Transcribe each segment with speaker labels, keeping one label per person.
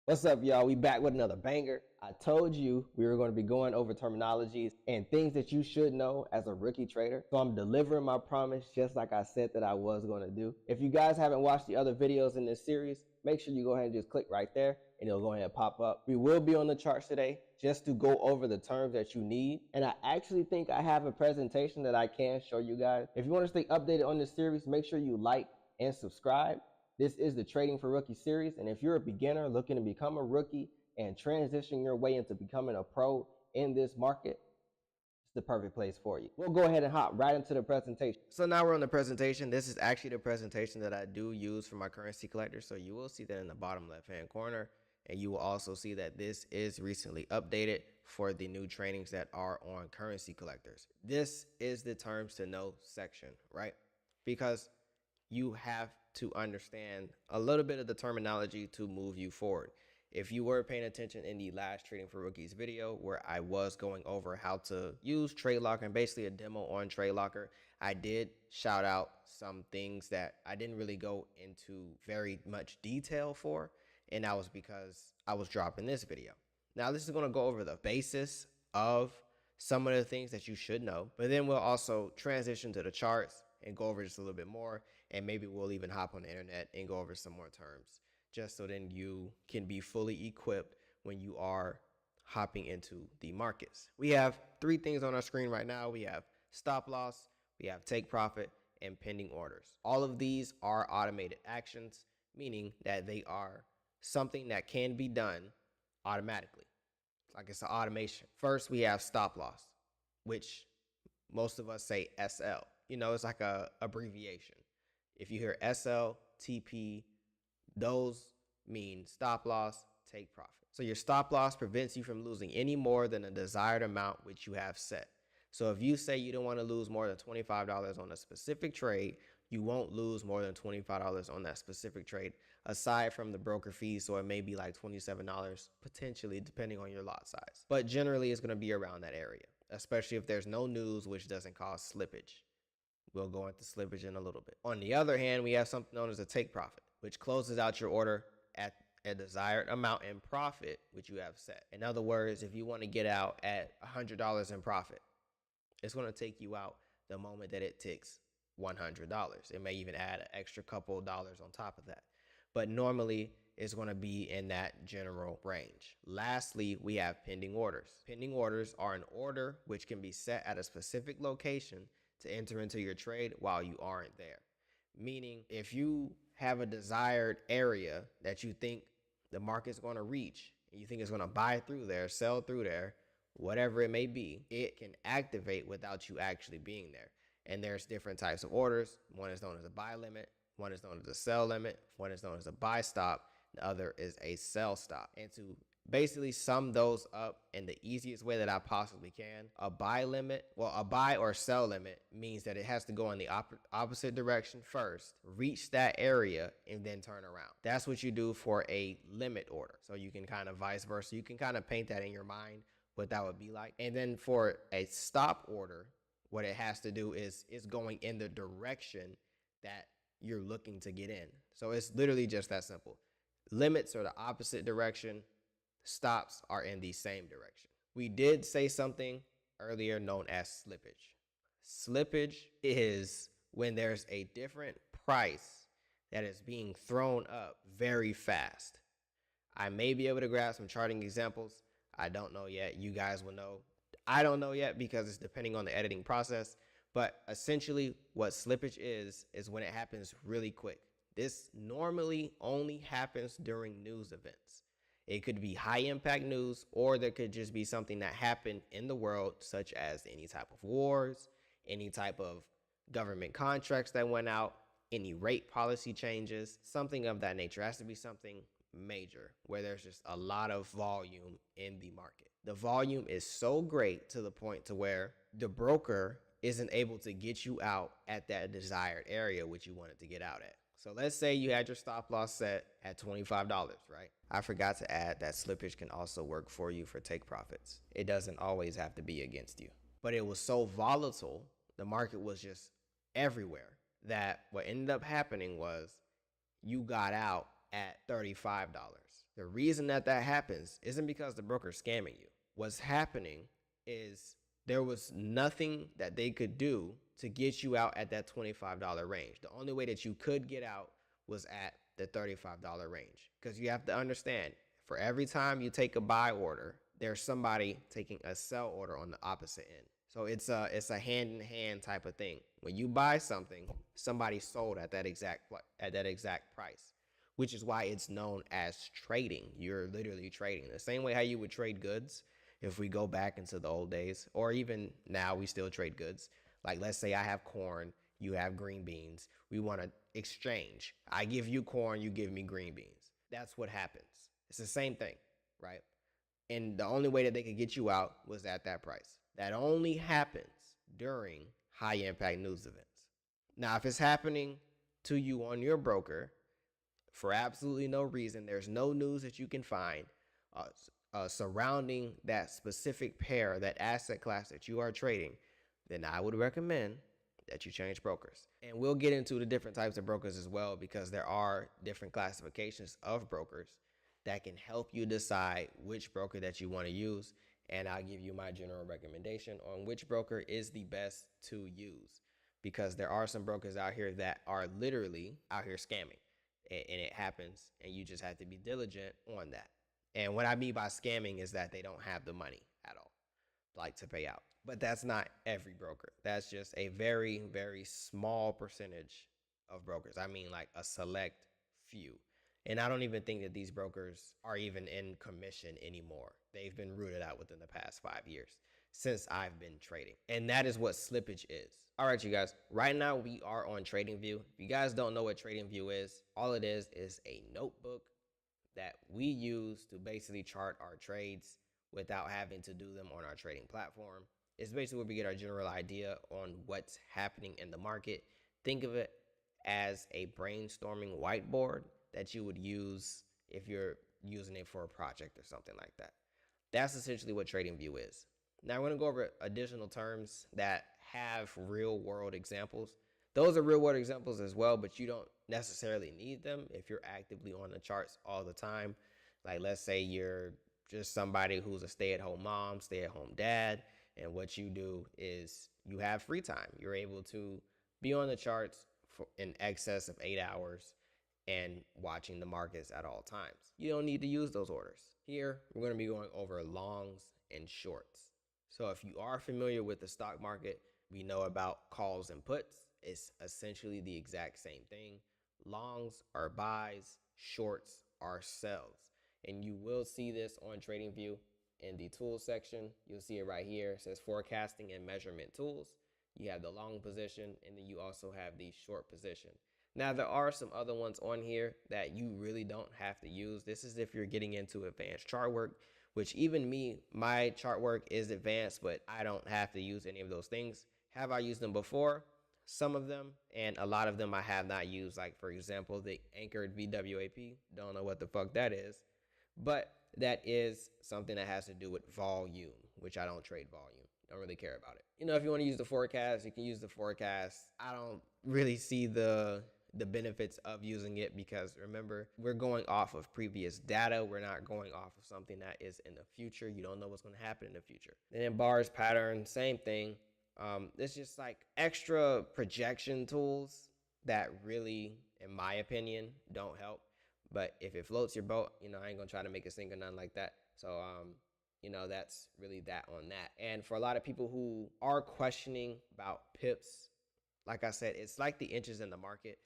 Speaker 1: What's up, y'all? We back with another banger. I told you we were going to be going over terminologies and things that you should know as a rookie trader. So I'm delivering my promise just like I said that I was going to do. If you guys haven't watched the other videos in this series, make sure you go ahead and just click right there and it'll go ahead and pop up. We will be on the charts today just to go over the terms that you need. And I actually think I have a presentation that I can show you guys. If you want to stay updated on this series, make sure you like and subscribe. This is the Trading for Rookie series, and if you're a beginner looking to become a rookie and transition your way into becoming a pro in this market, it's the perfect place for you. We'll go ahead and hop right into the presentation. So now we're on the presentation. This is actually the presentation that I do use for my currency collector. So you will see that in the bottom left-hand corner, and you will also see that this is recently updated for the new trainings that are on currency collectors. This is the terms to know section, right? Because you have to understand a little bit of the terminology to move you forward. If you were paying attention in the last Trading for Rookies video where I was going over how to use TradeLocker and basically a demo on TradeLocker, I did shout out some things that I didn't really go into very much detail for, and that was because I was dropping this video. Now this is going to go over the basis of some of the things that you should know, but then we'll also transition to the charts and go over just a little bit more, and maybe we'll even hop on the internet and go over some more terms, just so then you can be fully equipped when you are hopping into the markets. We have three things on our screen right now. We have stop loss, we have take profit, and pending orders. All of these are automated actions, meaning that they are something that can be done automatically. Like it's an automation. First, we have stop loss, which most of us say SL. You know, it's like a abbreviation. If you hear SL, TP, those mean stop loss, take profit. So your stop loss prevents you from losing any more than a desired amount which you have set. So if you say you don't want to lose more than $25 on a specific trade, you won't lose more than $25 on that specific trade, aside from the broker fees. So it may be like $27 potentially, depending on your lot size. But generally, it's going to be around that area, especially if there's no news, which doesn't cause slippage. We'll go into slippage in a little bit. On the other hand, we have something known as a take profit, which closes out your order at a desired amount in profit, which you have set. In other words, if you want to get out at $100 in profit, it's going to take you out the moment that it ticks $100. It may even add an extra couple of dollars on top of that. But normally, it's going to be in that general range. Lastly, we have pending orders. Pending orders are an order which can be set at a specific location to enter into your trade while you aren't there. Meaning, if you have a desired area that you think the market's going to reach, and you think it's going to buy through there, sell through there, whatever it may be, it can activate without you actually being there. And there's different types of orders. One is known as a buy limit, one is known as a sell limit, one is known as a buy stop, the other is a sell stop. And to basically sum those up in the easiest way that I possibly can, a buy limit, well, a buy or sell limit means that it has to go in the opposite direction first, reach that area, and then turn around. That's what you do for a limit order. So you can kind of vice versa. You can kind of paint that in your mind, what that would be like. And then for a stop order, what it has to do is it's going in the direction that you're looking to get in. So it's literally just that simple. Limits are the opposite direction. Stops are in the same direction. We did say something earlier known as slippage. Slippage is when there's a different price that is being thrown up very fast. I may be able to grab some charting examples. I don't know yet. You guys will know. I don't know yet because it's depending on the editing process. But essentially what slippage is when it happens really quick. This normally only happens during news events. It could be high impact news, or there could just be something that happened in the world, such as any type of wars, any type of government contracts that went out, any rate policy changes, something of that nature. It has to be something major where there's just a lot of volume in the market. The volume is so great to the point to where the broker isn't able to get you out at that desired area which you wanted to get out at. So let's say you had your stop loss set at $25, right? I forgot to add that slippage can also work for you for take profits. It doesn't always have to be against you. But it was so volatile, the market was just everywhere, that what ended up happening was you got out at $35. The reason that happens isn't because the broker's scamming you. What's happening is there was nothing that they could do to get you out at that $25 range. The only way that you could get out was at the $35 range. Because you have to understand, for every time you take a buy order, there's somebody taking a sell order on the opposite end. So it's a hand-in-hand type of thing. When you buy something, somebody sold at that exact price, which is why it's known as trading. You're literally trading. The same way how you would trade goods if we go back into the old days, or even now we still trade goods. Like, let's say I have corn, you have green beans. We want to exchange. I give you corn, you give me green beans. That's what happens. It's the same thing, right? And the only way that they could get you out was at that price. That only happens during high impact news events. Now, if it's happening to you on your broker for absolutely no reason, there's no news that you can find surrounding that specific pair, that asset class that you are trading, then I would recommend that you change brokers. And we'll get into the different types of brokers as well, because there are different classifications of brokers that can help you decide which broker that you want to use. And I'll give you my general recommendation on which broker is the best to use, because there are some brokers out here that are literally out here scamming, and it happens, and you just have to be diligent on that. And what I mean by scamming is that they don't have the money at all, like, to pay out. But that's not every broker. That's just a very, very small percentage of brokers. I mean, like, a select few. And I don't even think that these brokers are even in commission anymore. They've been rooted out within the past 5 years since I've been trading. And that is what slippage is. All right, you guys, right now we are on TradingView. If you guys don't know what TradingView is, all it is a notebook that we use to basically chart our trades without having to do them on our trading platform. It's basically where we get our general idea on what's happening in the market. Think of it as a brainstorming whiteboard that you would use if you're using it for a project or something like that. That's essentially what TradingView is. Now, we're going to go over additional terms that have real world examples. Those are real world examples as well, but you don't necessarily need them if you're actively on the charts all the time. Like, let's say you're just somebody who's a stay-at-home mom, stay-at-home dad, and what you do is you have free time. You're able to be on the charts for in excess of 8 hours and watching the markets at all times. You don't need to use those orders. Here, we're going to be going over longs and shorts. So if you are familiar with the stock market, we know about calls and puts. It's essentially the exact same thing. Longs are buys, shorts are sells. And you will see this on TradingView in the tools section. You'll see it right here. It says forecasting and measurement tools. You have the long position, and then you also have the short position. Now, there are some other ones on here that you really don't have to use. This is if you're getting into advanced chart work, which even me, my chart work is advanced, but I don't have to use any of those things. Have I used them before? Some of them, and a lot of them I have not used. Like, for example, the anchored VWAP. Don't know what the fuck that is, but that is something that has to do with volume, which I don't trade volume. Don't really care about it. You know, if you want to use the forecast, you can use the forecast. I don't really see the benefits of using it, because remember, we're going off of previous data. We're not going off of something that is in the future. You don't know what's going to happen in the future. And then bars pattern, same thing. It's just like extra projection tools that really, in my opinion, don't help. But if it floats your boat, you know, I ain't gonna try to make it sink or nothing like that. So, you know, that's really that on that. And for a lot of people who are questioning about pips, like I said, it's like the inches in the market.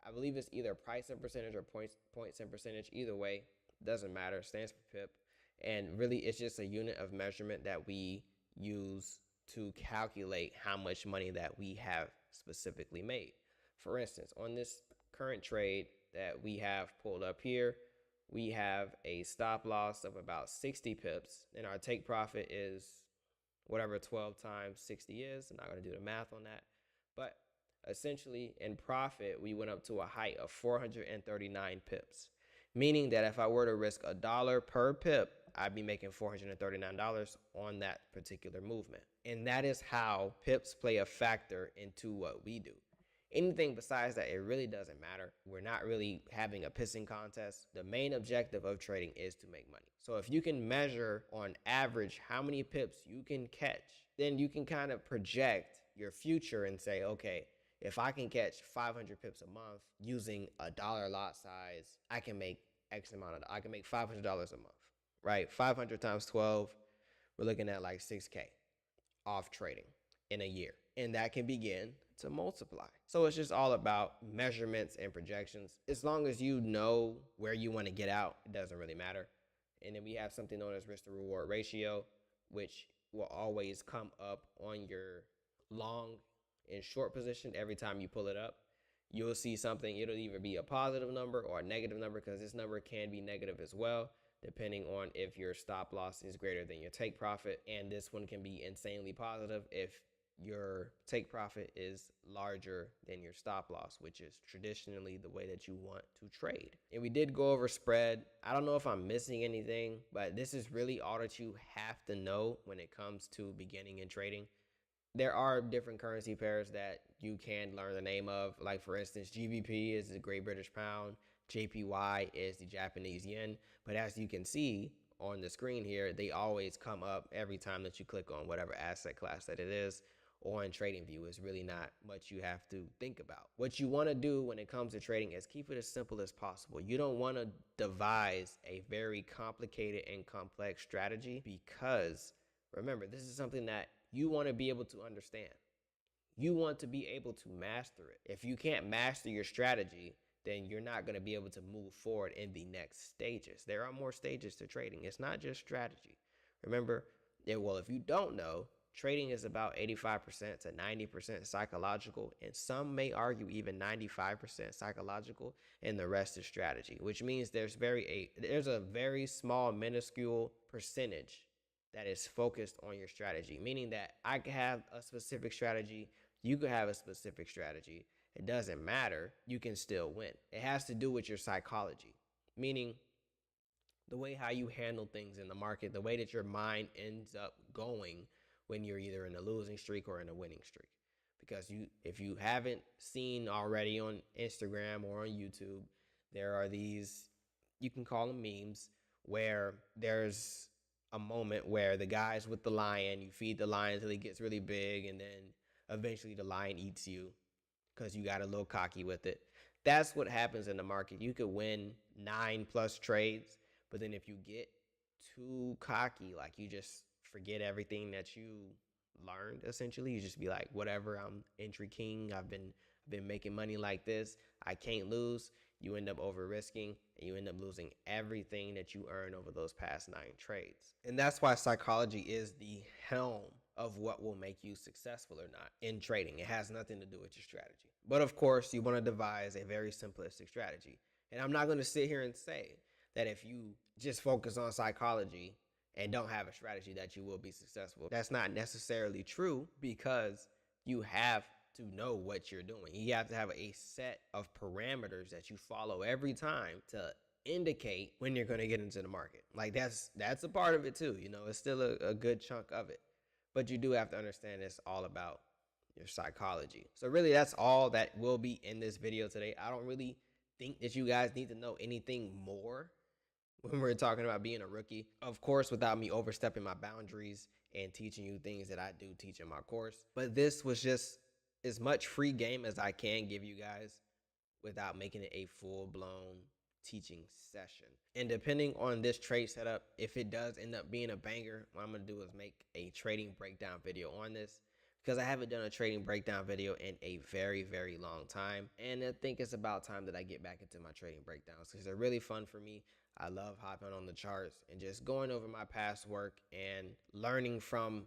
Speaker 1: I believe it's either price and percentage or points and percentage. Either way, doesn't matter. It stands for pip. And really, it's just a unit of measurement that we use to calculate how much money that we have specifically made. For instance, on this current trade that we have pulled up here, we have a stop loss of about 60 pips, and our take profit is whatever 12 times 60 is. I'm not going to do the math on that, but essentially in profit, we went up to a height of 439 pips, meaning that if I were to risk $1 per pip, I'd be making $439 on that particular movement. And that is how pips play a factor into what we do. Anything besides that, it really doesn't matter. We're not really having a pissing contest. The main objective of trading is to make money. So if you can measure on average how many pips you can catch, then you can kind of project your future and say, okay, if I can catch 500 pips a month using a dollar lot size, I can make X amount of, I can make $500 a month, right? 500 times 12, we're looking at like 6K off trading in a year. And that can begin to multiply. So it's just all about measurements and projections. As long as you know where you want to get out, it doesn't really matter. And then we have something known as risk to reward ratio, which will always come up on your long and short position every time you pull it up. You'll see something, it'll either be a positive number or a negative number, because this number can be negative as well, depending on if your stop loss is greater than your take profit. And this one can be insanely positive if your take profit is larger than your stop loss, which is traditionally the way that you want to trade. And we did go over spread. I don't know if I'm missing anything, but this is really all that you have to know when it comes to beginning in trading. There are different currency pairs that you can learn the name of. Like, for instance, GBP is the Great British Pound, JPY is the Japanese yen. But as you can see on the screen here, they always come up every time that you click on whatever asset class that it is. Or in TradingView, is really not much you have to think about. What you want to do when it comes to trading is keep it as simple as possible. You don't want to devise a very complicated and complex strategy, because remember, this is something that you want to be able to understand. You want to be able to master it. If you can't master your strategy, then you're not going to be able to move forward in the next stages. There are more stages to trading. It's not just strategy. Remember, if you don't know, trading is about 85% to 90% psychological, and some may argue even 95% psychological, and the rest is strategy, which means there's a very small, minuscule percentage that is focused on your strategy, meaning that I could have a specific strategy, you could have a specific strategy. It doesn't matter. You can still win. It has to do with your psychology, meaning the way how you handle things in the market, the way that your mind ends up going when you're either in a losing streak or in a winning streak. Because if you haven't seen already on Instagram or on YouTube, there are these, you can call them memes, where there's a moment where the guy's with the lion, you feed the lion until he gets really big, and then eventually the lion eats you because you got a little cocky with it. That's what happens in the market. You could win 9+ trades, but then if you get too cocky, like you just forget everything that you learned, essentially, you just be like, whatever, I'm entry king, I've been making money like this, I can't lose. You end up over risking, and you end up losing everything that you earned over those past 9 trades. And that's why psychology is the helm of what will make you successful or not in trading. It has nothing to do with your strategy. But of course, you want to devise a very simplistic strategy. And I'm not going to sit here and say that if you just focus on psychology and don't have a strategy that you will be successful. That's not necessarily true, because you have to know what you're doing. You have to have a set of parameters that you follow every time to indicate when you're going to get into the market. Like that's a part of it too. It's still a good chunk of it. But you do have to understand it's all about your psychology. So really, that's all that will be in this video today. I don't really think that you guys need to know anything more when we're talking about being a rookie. Of course, without me overstepping my boundaries and teaching you things that I do teach in my course. But this was just as much free game as I can give you guys without making it a full-blown teaching session. And depending on this trade setup, if it does end up being a banger, what I'm going to do is make a trading breakdown video on this, because I haven't done a trading breakdown video in a very, very long time. And I think it's about time that I get back into my trading breakdowns, because they're really fun for me. I love hopping on the charts and just going over my past work and learning from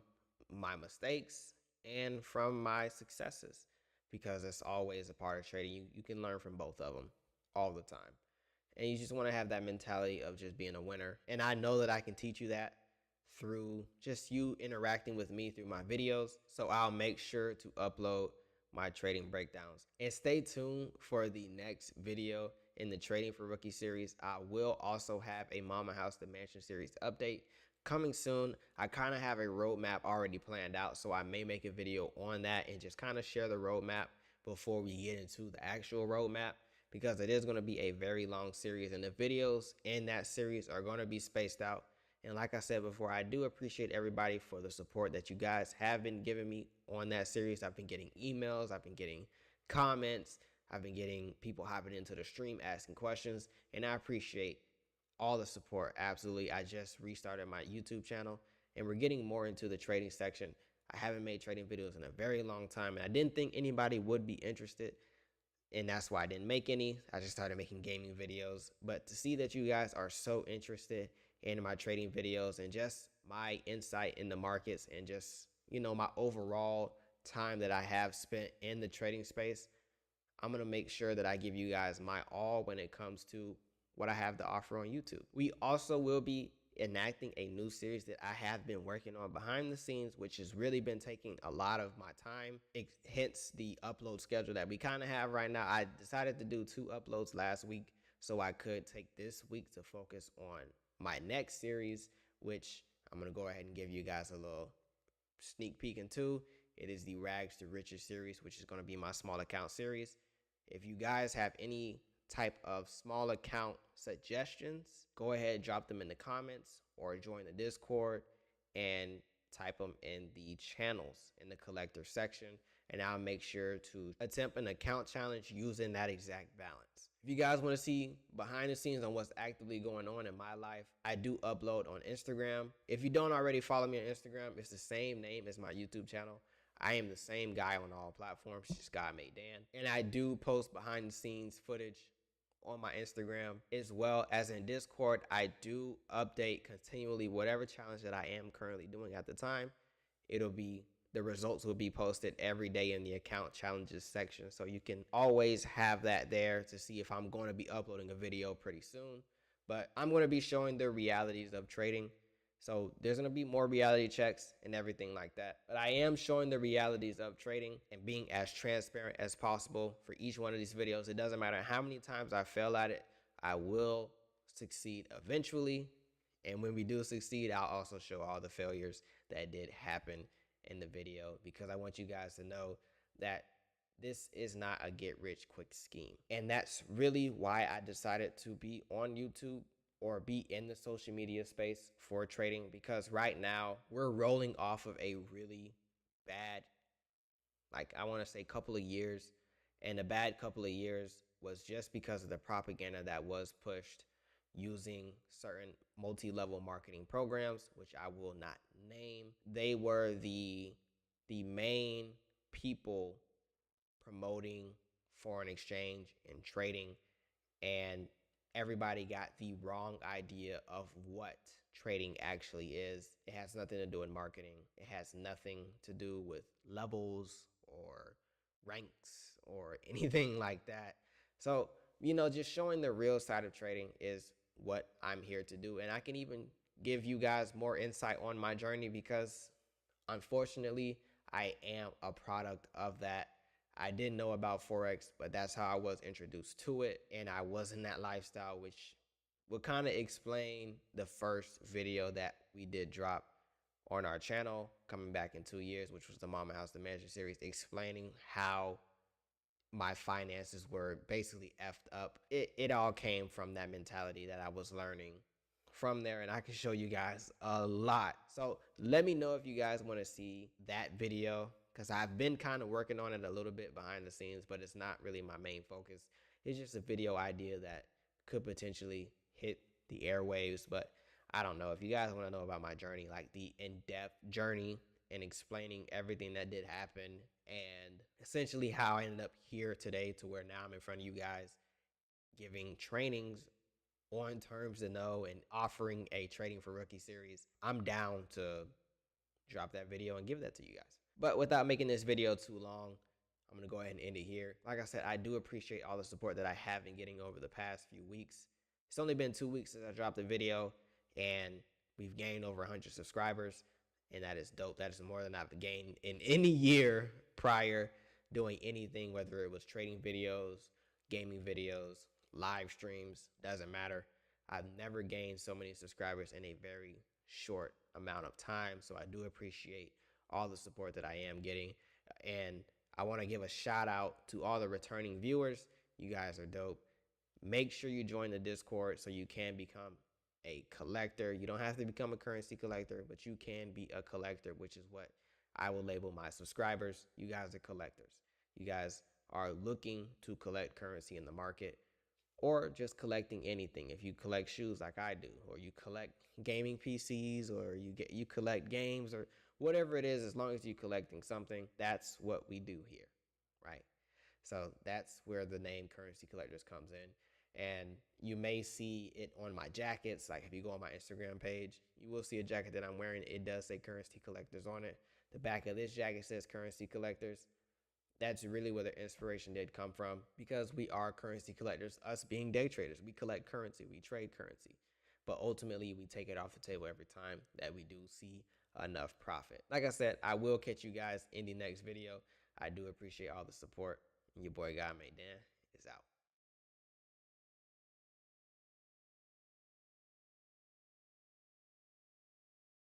Speaker 1: my mistakes and from my successes, because it's always a part of trading. You can learn from both of them all the time. And you just want to have that mentality of just being a winner. And I know that I can teach you that through just you interacting with me through my videos. So I'll make sure to upload my trading breakdowns. And stay tuned for the next video in the Trading for Rookie series. I will also have a Mama House to Mansion series update coming soon. I kind of have a roadmap already planned out, so I may make a video on that and just kind of share the roadmap before we get into the actual roadmap, because it is going to be a very long series and the videos in that series are going to be spaced out. And like I said before, I do appreciate everybody for the support that you guys have been giving me on that series. I've been getting emails, I've been getting comments, I've been getting people hopping into the stream asking questions, and I appreciate all the support. Absolutely. I just restarted my YouTube channel and we're getting more into the trading section. I haven't made trading videos in a very long time and I didn't think anybody would be interested, and that's why I didn't make any. I just started making gaming videos. But to see that you guys are so interested in my trading videos and just my insight in the markets and just, my overall time that I have spent in the trading space, I'm going to make sure that I give you guys my all when it comes to what I have to offer on YouTube. We also will be enacting a new series that I have been working on behind the scenes, which has really been taking a lot of my time, hence the upload schedule that we kind of have right now. I decided to do 2 uploads last week so I could take this week to focus on my next series, which I'm going to go ahead and give you guys a little sneak peek into. It is the Rags to Riches series, which is going to be my small account series. If you guys have any type of small account suggestions, go ahead, drop them in the comments or join the Discord and type them in the channels in the collector section, and I'll make sure to attempt an account challenge using that exact balance. If you guys want to see behind the scenes on what's actively going on in my life, I do upload on Instagram. If you don't already follow me on Instagram, it's the same name as my YouTube channel. I am the same guy on all platforms, just God Made Dan. And I do post behind the scenes footage on my Instagram, as well as in Discord. I do update continually whatever challenge that I am currently doing at the time. The results will be posted every day in the account challenges section. So you can always have that there to see if I'm going to be uploading a video pretty soon. But I'm going to be showing the realities of trading. So there's going to be more reality checks and everything like that. But I am showing the realities of trading and being as transparent as possible for each one of these videos. It doesn't matter how many times I fail at it, I will succeed eventually. And when we do succeed, I'll also show all the failures that did happen in the video, because I want you guys to know that this is not a get rich quick scheme. And that's really why I decided to be on YouTube or be in the social media space for trading, because right now we're rolling off of a really bad, I want to say couple of years. And a bad couple of years was just because of the propaganda that was pushed using certain multi-level marketing programs, which I will not name. They were the main people promoting foreign exchange and trading, and everybody got the wrong idea of what trading actually is. It has nothing to do with marketing. It has nothing to do with levels or ranks or anything like that. So, just showing the real side of trading is what I'm here to do. And I can even give you guys more insight on my journey, because unfortunately, I am a product of that. I didn't know about Forex, but that's how I was introduced to it. And I was in that lifestyle, which will kind of explain the first video that we did drop on our channel coming back in 2 years, which was the Mama House the Manager series, explaining how my finances were basically effed up. It all came from that mentality that I was learning from there, and I can show you guys a lot. So let me know if you guys want to see that video, because I've been kind of working on it a little bit behind the scenes, but it's not really my main focus. It's just a video idea that could potentially hit the airwaves, but I don't know. If you guys want to know about my journey, like the in-depth journey and explaining everything that did happen and essentially how I ended up here today to where now I'm in front of you guys giving trainings on Terms to Know and offering a Trading for Rookie series, I'm down to drop that video and give that to you guys. But without making this video too long, I'm going to go ahead and end it here. Like I said, I do appreciate all the support that I have been getting over the past few weeks. It's only been 2 weeks since I dropped the video, and we've gained over 100 subscribers, and that is dope. That is more than I've gained in any year prior doing anything, whether it was trading videos, gaming videos, live streams, doesn't matter. I've never gained so many subscribers in a very short amount of time, so I do appreciate all the support that I am getting, and I want to give a shout out to all the returning viewers. You guys are dope. Make sure you join the Discord so you can become a collector. You don't have to become a currency collector, but you can be a collector, which is what I will label my subscribers. You guys are collectors. You guys are looking to collect currency in the market, or just collecting anything. If you collect shoes like I do, or you collect gaming PCs, or you collect games, or whatever it is, as long as you're collecting something, that's what we do here, right? So that's where the name Currency Collectors comes in. And you may see it on my jackets. Like if you go on my Instagram page, you will see a jacket that I'm wearing. It does say Currency Collectors on it. The back of this jacket says Currency Collectors. That's really where the inspiration did come from, because we are currency collectors. Us being day traders, we collect currency, we trade currency, but ultimately we take it off the table every time that we do see enough profit. Like I said, I will catch you guys in the next video. I do appreciate all the support, and your boy God Made Dan is out.